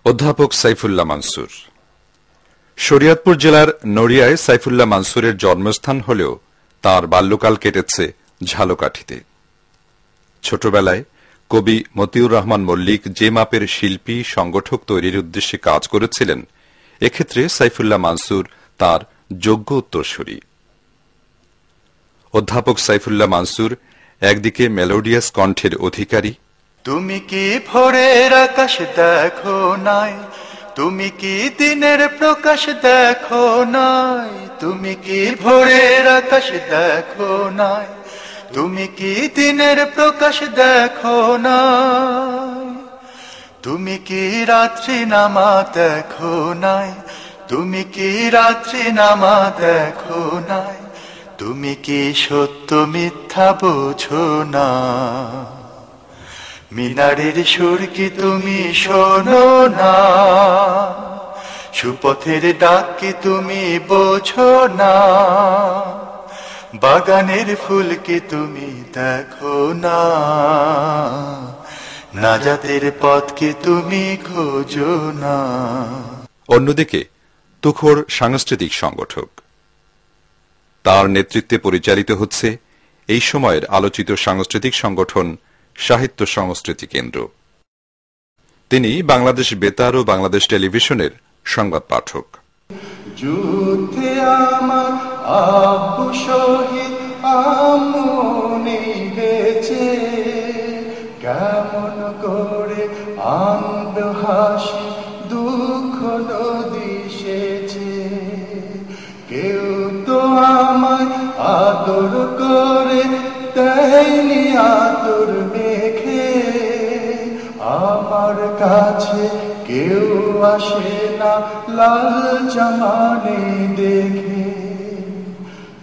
অধ্যাপক সাইফুল্লাহ মানসুর। শরীয়তপুর জেলার নড়িয়ায় সাইফুল্লাহ মানসুরের জন্মস্থান হলেও তাঁর বাল্যকাল কেটেছে ঝালকাঠিতে। ছোটবেলায় কবি মতিউর রহমান মল্লিক যে মাপের শিল্পী সংগঠক তৈরির উদ্দেশ্যে কাজ করেছিলেন, এক্ষেত্রে সাইফুল্লাহ মানসুর তাঁর যোগ্য উত্তরসূরি। অধ্যাপক সাইফুল্লাহ মানসুর একদিকে মেলোডিয়াস কণ্ঠের অধিকারী। তুমি কি ভোরের আকাশ দেখো নাই, তুমি কি দিনের প্রকাশ দেখো নাই, তুমি কি ভোরের আকাশ দেখো নাই, তুমি কি দিনের প্রকাশ দেখো নাই, তুমি কি রাত্রি নামা দেখো নাই, তুমি কি রাত্রি নামা দেখো নাই, তুমি কি সত্য মিথ্যা বোঝো না, মিনারের সুর কি তুমি শোনো না, সুপথের ডাক কি তুমি বোঝো না, বাগানের ফুল কি তুমি দেখো না, নাজাতের পথ কি তুমি খোঁজো না। অন্যদিকে তুখোড় সাংস্কৃতিক সংগঠক। তার নেতৃত্বে পরিচালিত হচ্ছে এই সময়ের আলোচিত সাংস্কৃতিক সংগঠন সাহিত্য সংস্কৃতি কেন্দ্র। তিনি বাংলাদেশ বেতার ও বাংলাদেশ টেলিভিশনের সংবাদ পাঠক। যুদ্ধে আমার আব্বু শহীদ, আম্মু নেই বেঁচে, কেমন করে আনবে হাসি, দুঃখ নদী সেচে, কেউ তো আমায় আদর করে দেয়নি আদর মেখে, আমার কাছে কেউ আসে না লাল জামানে দেখে,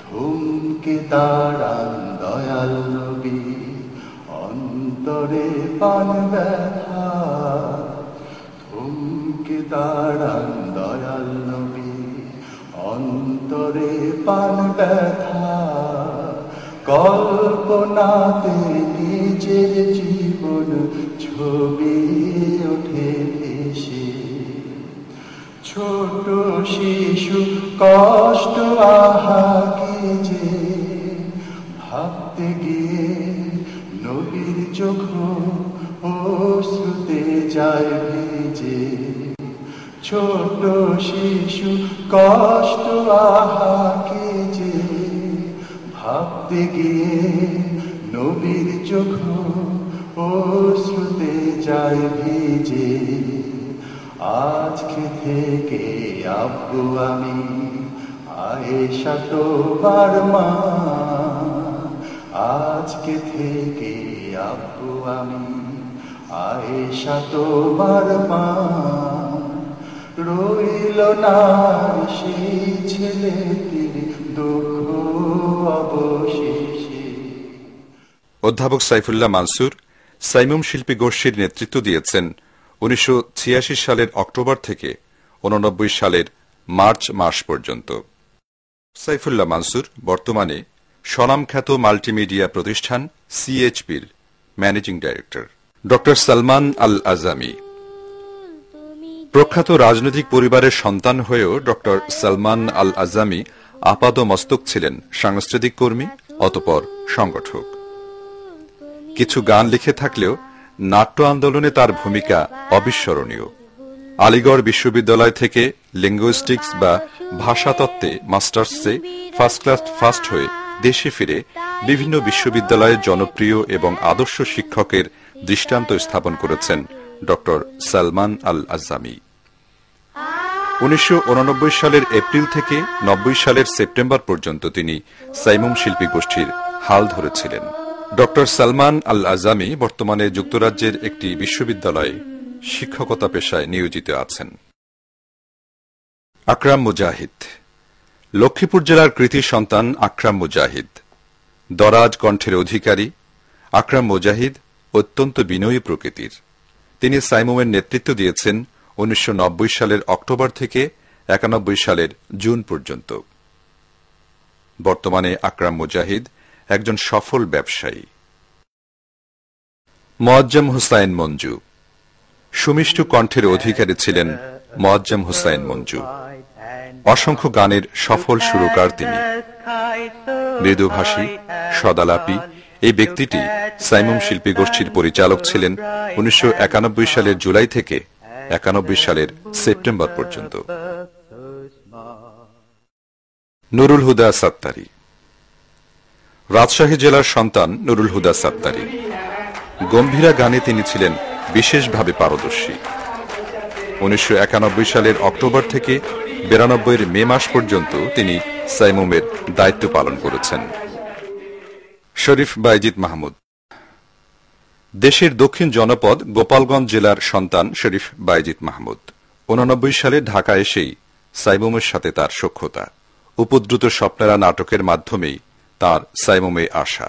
থমকে দাঁড়ান দয়াল নবী, অন্তরে পান ব্যথা, থমকে দাঁড়ান দয়াল নবী, অন্তরে পান ব্যথা, কল্পনাতে নিজের জীবন ছবি ওঠে ভেসে, ছোট শিশু কষ্ট আহা কি যে, ভাবতে গিয়ে নবীর চোখ অশ্রুতে যায় ভিজে, ছোট শিশু কষ্ট আহা কি যে, ভাবতে গিয়ে নবীর চোখ অশ্রুতে যায় ভিজে, আজকে থেকে আব্বু আমি আয়েশা তোমার মা, আজকে থেকে আব্বু আমি আয়েশা তোমার মা, রইল না সেই ছেলেটির দুঃখ অবশেষে। অধ্যাপক সাইফুল্লাহ মানসুর সাইমুম শিল্পী গোষ্ঠীর নেতৃত্ব দিয়েছেন 1986 সালের অক্টোবর থেকে 1989 সালের মার্চ মাস পর্যন্ত। সাইফুল্লাহ মানসুর বর্তমানে স্বনামখ্যাত মাল্টিমিডিয়া প্রতিষ্ঠান সিএইচপির ম্যানেজিং ডাইরেক্টর। ড সালমান আল আজামি। প্রখ্যাত রাজনৈতিক পরিবারের সন্তান হয়েও ড সালমান আল আজামি আপাদমস্তক ছিলেন সাংস্কৃতিক কর্মী, অতঃপর সংগঠক। কিছু গান লিখে থাকলেও নাট্য আন্দোলনে তার ভূমিকা অবিস্মরণীয়। আলিগড় বিশ্ববিদ্যালয় থেকে লিঙ্গুইস্টিক্স বা ভাষাতত্ত্বে মাস্টার্সে ফার্স্ট ক্লাস ফার্স্ট হয়ে দেশে ফিরে বিভিন্ন বিশ্ববিদ্যালয়ে জনপ্রিয় এবং আদর্শ শিক্ষকের দৃষ্টান্ত স্থাপন করেছেন ড সালমান আল আজামি। 1989 সালের এপ্রিল থেকে 90 সালের সেপ্টেম্বর পর্যন্ত তিনি সাইমুম শিল্পী গোষ্ঠীর হাল ধরেছিলেন। ড সালমান আল আজামি বর্তমানে যুক্তরাজ্যের একটি বিশ্ববিদ্যালয়ে শিক্ষকতা পেশায় নিয়োজিত আছেন। আকরাম মুজাহিদ। লক্ষ্মীপুর জেলার কৃতি সন্তান আকরাম মুজাহিদ দরাজ কণ্ঠের অধিকারী। আকরাম মুজাহিদ অত্যন্ত বিনয়ী প্রকৃতির। তিনি সাইমুমের নেতৃত্ব দিয়েছেন 1990 সালের অক্টোবর থেকে 91 সালের জুন পর্যন্ত। বর্তমানে আকরাম মুজাহিদ একজন সফল ব্যবসায়ী। মোয়াজ্জেম হুসাইন মঞ্জু। সুমিষ্ট কণ্ঠের অধিকারী ছিলেন মোয়াজ্জেম হোসাইন মঞ্জু। অসংখ্য গানের সফল সুরকার তিনি। মৃদুভাষী, সদালাপী এই ব্যক্তিটি সাইমুম শিল্পী গোষ্ঠীর পরিচালক ছিলেন 1991 সালের জুলাই থেকে 91 সালের সেপ্টেম্বর পর্যন্ত। নুরুল হুদা সাত্তারি। রাজশাহী জেলার সন্তান নুরুল হুদা সাত্তারি। গম্ভীরা গানে তিনি ছিলেন বিশেষভাবে পারদর্শী। 1991 সালের অক্টোবর থেকে 92 মে মাস পর্যন্ত তিনি সাইমুমের দায়িত্ব পালন করেছেন। শরীফ বাইজিদ মাহমুদ। দেশের দক্ষিণ জনপদ গোপালগঞ্জ জেলার সন্তান শরীফ বাইজিদ মাহমুদ। 89 সালে ঢাকা এসেই সাইমুমের সাথে তার সখ্যতা। উপদ্রুত স্বপ্নেরা নাটকের মাধ্যমেই তার সাইমুমে আসা।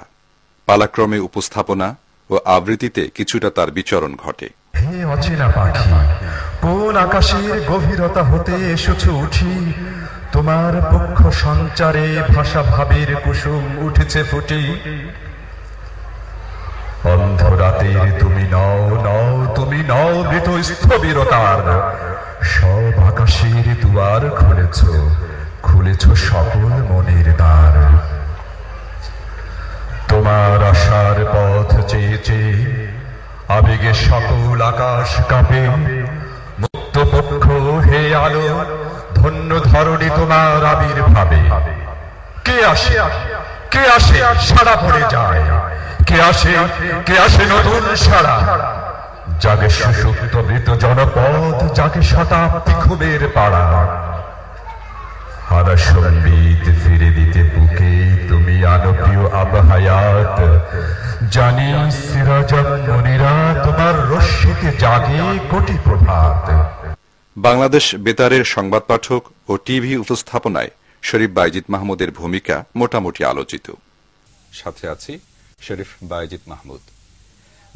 পালাক্রমে উপস্থাপনা ও আবৃত্তিতে কিছুটা তার বিচরণ ঘটে। হে অচেনা পাখি, কোন আকাশের গভীরতা হতে এসেছ উঠি, তোমার পক্ষ সঞ্চারে ভাষা ভাবের কুসুম উঠেছে ফুটি। অন্ধরাতের তুমি নও, নও তুমি নও মৃত স্থবিরতার, সব আকাশের দুয়ার খুলেছ, খুলেছ সকল মনের দ্বার। তোমার আশার পথ চেয়ে চেয়ে আবেগে সকল আকাশ কাঁপে। মুক্ত পক্ষ হে আলো, ধন্য ধরণী তোমার আবির্ভাবে। কে আসে, কে আসে সারা পড়ে যায়, কে আসে, কে আসে নতুন সারা। জাগে সুষুপ্ত মৃত জনপদ, জাগে শতাব্দী ঘুমের পাড়া। হারা সঙ্গীত ফিরে দিতে বুকে তুমি আনো প্রিয় আবহায়াত। জানি সিরাজাম মনিরা তোমার রশ্মিতে জাগে কোটি প্রভাত। বাংলাদেশ বেতারের সংবাদ পাঠক ও টিভি উপস্থাপনায় শরীফ বাইজিদ মাহমুদের ভূমিকা মোটামুটি আলোচিত। সাথে আছি শরীফ বাইজিদ মাহমুদ।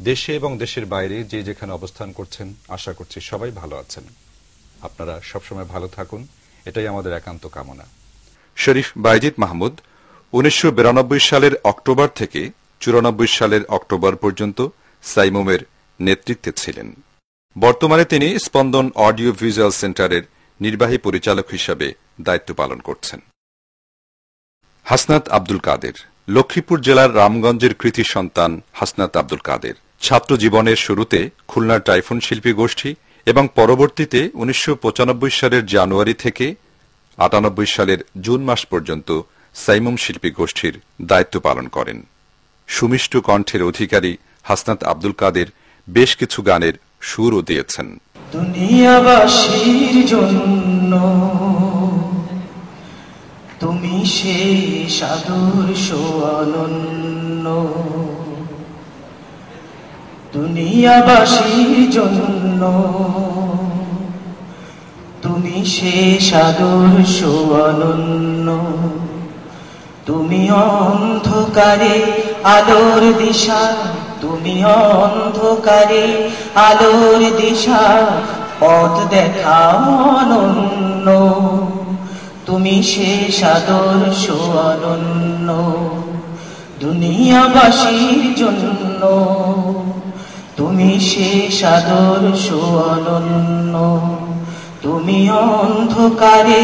দেশে এবং দেশের বাইরে যে যেখানে অবস্থান করছেন, আশা করছি সবাই ভালো আছেন। আপনারা সবসময় ভালো থাকুন, এটাই আমাদের একান্ত কামনা। শরীফ বাইজিদ মাহমুদ 1992 সালের অক্টোবর থেকে 94 সালের অক্টোবর পর্যন্ত সাইমুমের নেতৃত্বে ছিলেন। বর্তমানে তিনি স্পন্দন অডিও ভিজুয়াল সেন্টারের নির্বাহী পরিচালক হিসাবে দায়িত্ব পালন করছেন। হাসনাত আব্দুল কাদের। লক্ষ্মীপুর জেলার রামগঞ্জের কৃতি সন্তান হাসনাত আব্দুল কাদের ছাত্র জীবনের শুরুতে খুলনার টাইফুন শিল্পী গোষ্ঠী এবং পরবর্তীতে 1995 সালের জানুয়ারি থেকে 98 সালের জুন মাস পর্যন্ত সাইমুম শিল্পী গোষ্ঠীর দায়িত্ব পালন করেন। সুমিষ্ট কণ্ঠের অধিকারী হাসনাত আব্দুল কাদের বেশ কিছু গানের সুরও দিয়েছেন। দুনিয়াবাসীর জন্য তুমি শেষ আদর্শ অনন্য, দুনিয়াবাসীর জন্য তুমি শেষ আদর্শ অনন্য। তুমি অন্ধকারে আলোর দিশা, তুমি অন্ধকারে আলোর দিশা, পথ দেখাও অনন্য। তুমি শেষ আদর্শ অনন্য, দুনিয়াবাসীর জন্য তুমি শেষ আদর্শ অনন্য। তুমি অন্ধকারে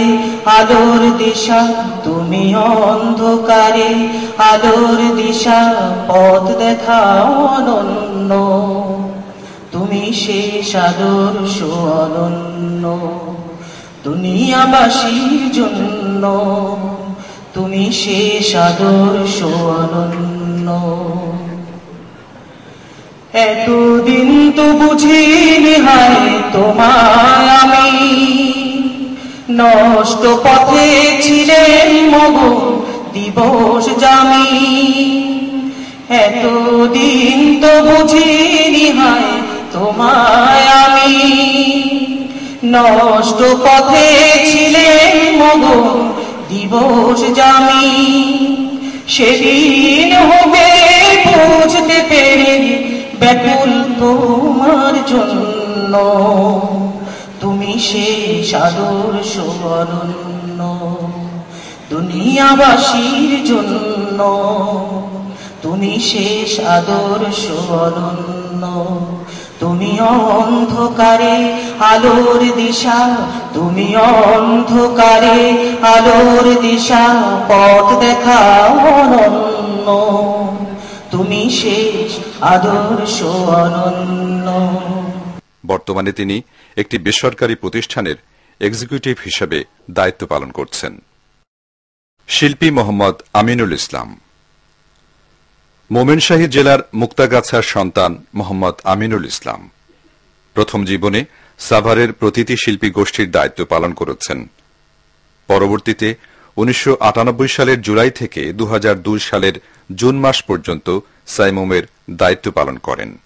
আলোর দিশা, তুমি অন্ধকারে আলোর দিশা, পথ দেখাও অনন্য। তুমি শেষ আদর্শ অনন্য, দুনিয়াবাসীর জন্য তুমি শেষ আদর্শ অনন্য। এতদিন তো বুঝিনি হায় তোমায় আমি, নষ্ট পথে ছিলেন মগ দিবস জামি। এতদিন তো বুঝিনি হায় তোমায় আমি, নষ্ট পথে ছিলেন মগ দিবস জামি। সেদিন হবে বুঝতে পেরে ব্যাকুল তোমার জন্য, তুমি শেষ আদর্শ অনন্য। দুনিয়াবাসীর জন্য তুমি শেষ আদর্শ অনন্য, তুমি অন্ধকারে আলোর দিশা, তুমি অন্ধকারে আলোর দিশা, পথ দেখাও অনন্য, তুমি শেষ আদর্শ অনন্য। বর্তমানে তিনি একটি বেসরকারি প্রতিষ্ঠানের এক্সিকিউটিভ হিসেবে দায়িত্ব পালন করছেন। শিল্পী মোহাম্মদ আমিনুল ইসলাম। মোমেনশাহী জেলার মুক্তাগাছার সন্তান মোহাম্মদ আমিনুল ইসলাম প্রথম জীবনে সাভারের প্রতিটি শিল্পী গোষ্ঠীর দায়িত্ব পালন করেছেন। পরবর্তীতে 1998 সালের জুলাই থেকে 2002 সালের জুন মাস পর্যন্ত সাইমুমের দায়িত্ব পালন করেন।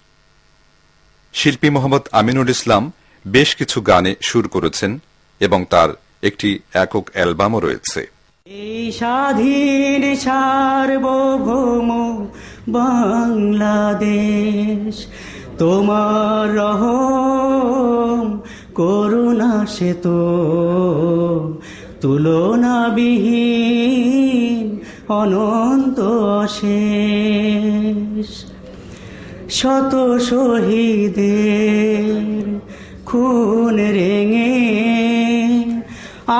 শিল্পী মোহাম্মদ আমিনুল ইসলাম বেশ কিছু গানে সুর করেছেন এবং তার একটি একক অ্যালবামও রয়েছে। এই স্বাধীন সার্বভৌম বাংলাদেশ, তোমার রহম করুণা সে তো তুলনাবিহীন অনন্ত অশেষ। শত শহীদের খুন রেঙে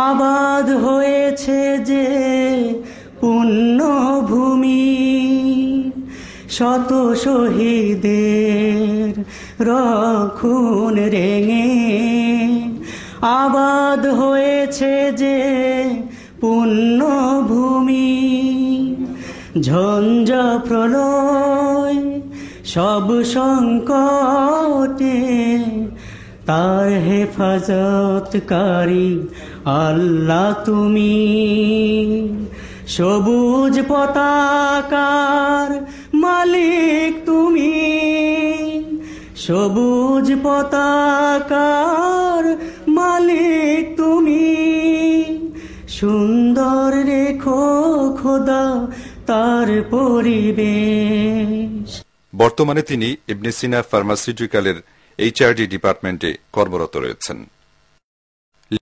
আবাদ হয়েছে যে পুণ্যভূমি, শত শহীদের রক্ষুন রেঙে আবাদ হয়েছে যে পুণ্যভূমি। ঝঞ্ঝা প্রলয় সব সংকটে তার হেফাজতকারী আল্লাহ তুমি। সবুজ পতাকার মালিক তুমি, সবুজ পতাকার মালিক তুমি। সুন্দর রেখো খোদা তার পরিবেশ। বর্তমানে তিনি ইবনে সিনা ফার্মাসিউটিক্যালের HRD ডিপার্টমেন্টে কর্মরত রয়েছেন।